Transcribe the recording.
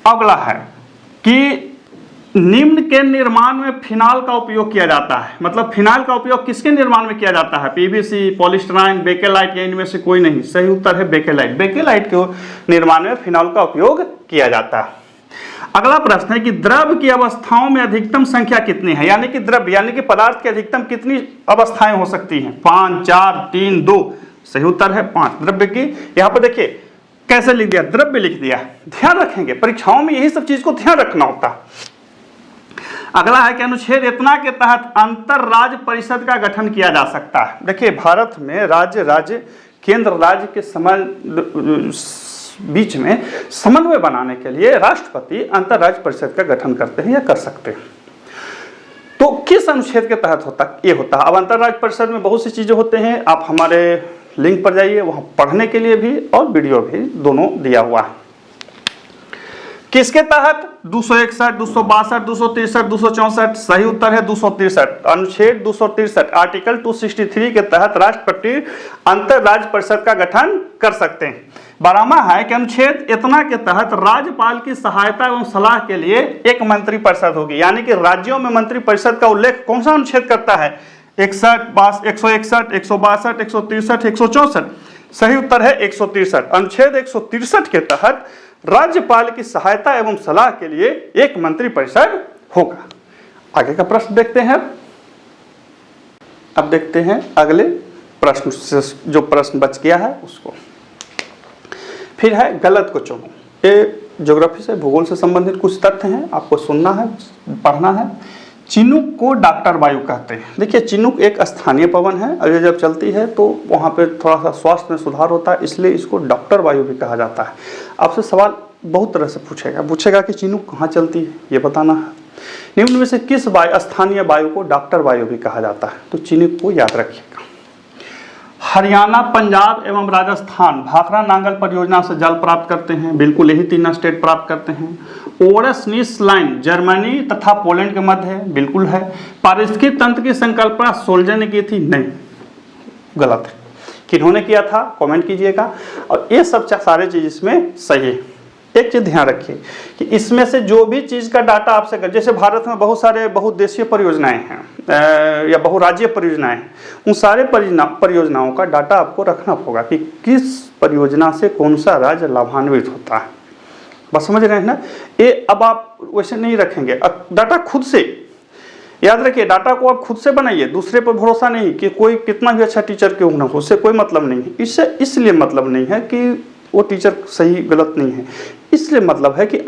अगला है कि निम्न के निर्माण में फिनाल का उपयोग किया जाता है। मतलब फिनाल का उपयोग किसके निर्माण में किया जाता है? पीवीसी, पॉलीस्टाइरीन, बेकेलाइट, या इनमें से कोई नहीं। सही उत्तर है बेकेलाइट। बेकेलाइट के निर्माण में फिनाल का उपयोग किया जाता है। अगला प्रश्न है कि द्रव्य की अवस्थाओं में अधिकतम संख्या कितनी है? यानी कि द्रव्य यानी कि पदार्थ की अधिकतम कितनी अवस्थाएं हो सकती हैं? 5, 4, 3, 2। सही उत्तर है 5। द्रव्य की यहाँ पर देखिए कैसे लिख दिया, द्रव्य लिख दिया। ध्यान रखेंगे, परीक्षाओं में यही सब चीज को ध्यान रखना होता है। अगला है कि अनुच्छेद इतना के तहत अंतर राज्य परिषद का गठन किया जा सकता है। देखिए भारत में राज्य केंद्र राज्य के बीच में समन्वय बनाने के लिए राष्ट्रपति अंतर राज्य परिषद का गठन करते हैं या कर सकते हैं। तो किस अनुच्छेद के तहत होता है? अब अंतर राज्य परिषद में बहुत सी चीजें होते हैं। आप हमारे लिंक पर जाइए, वहां पढ़ने के लिए भी और वीडियो भी दोनों दिया हुआ है। किसके तहत? 261, 262, 263, 264। सही उत्तर है 263। अनुच्छेद 263 आर्टिकल 263 के तहत राष्ट्रपति अंतर राज्य परिषद का गठन कर सकते हैं। 12वां है कि अनुच्छेद इतना के तहत राज्यपाल की सहायता एवं सलाह के लिए एक मंत्री परिषद होगी। यानी कि राज्यों में मंत्री परिषद का उल्लेख कौन सा अनुच्छेद करता है? 161, 162, 163, 164। सही उत्तर है 163। अनुच्छेद 163 के तहत राज्यपाल की सहायता एवं सलाह के लिए एक मंत्री परिषद होगा। आगे का प्रश्न देखते हैं। अब देखते हैं अगले प्रश्न से, जो प्रश्न बच गया है उसको। फिर है गलत को चुनो। ये ज्योग्राफी से, भूगोल से संबंधित कुछ तथ्य हैं, आपको सुनना है, पढ़ना है। चिनूक को डॉक्टर वायु कहते हैं। देखिए चिनूक एक स्थानीय पवन है और ये जब चलती है तो वहाँ पे थोड़ा सा स्वास्थ्य में सुधार होता है, इसलिए इसको डॉक्टर वायु भी कहा जाता है। आपसे सवाल बहुत तरह से पूछेगा कि चिनूक कहाँ चलती है, ये बताना है। निम्न में से किस स्थानीय वायु को डॉक्टर वायु भी कहा जाता है? तो चिनूक को याद रखिएगा। हरियाणा, पंजाब एवं राजस्थान भाखड़ा नांगल परियोजना से जल प्राप्त करते हैं। बिल्कुल यही 3 स्टेट प्राप्त करते हैं। ओरस नीस लाइन जर्मनी तथा पोलैंड के मध्य है। बिल्कुल है। पारिस्थितिकी तंत्र की संकल्पना सोल्जर ने की थी? नहीं, गलत है। किन्होंने किया था? कमेंट कीजिएगा। और ये सब सारे चीज इसमें सही है। एक चीज ध्यान रखिए कि इसमें से जो भी चीज का डाटा आपसे, जैसे भारत में बहुत सारे बहुउद्देशीय परियोजनाएं हैं या बहुराज्यीय परियोजनाएं हैं, उन सारे परियोजनाओं का डाटा आपको रखना होगा कि किस परियोजना से कौन सा राज्य लाभान्वित होता है। बस समझ रहे हैं ना? ये अब आप वैसे नहीं रखेंगे, डाटा खुद से याद रखिए। डाटा को आप खुद से बनाइए, दूसरे पर भरोसा नहीं कि कोई कितना भी अच्छा टीचर क्यों ना हो, उससे कोई मतलब नहीं है। इससे इसलिए मतलब नहीं है कि वो टीचर सही गलत नहीं है, इसलिए मतलब है कि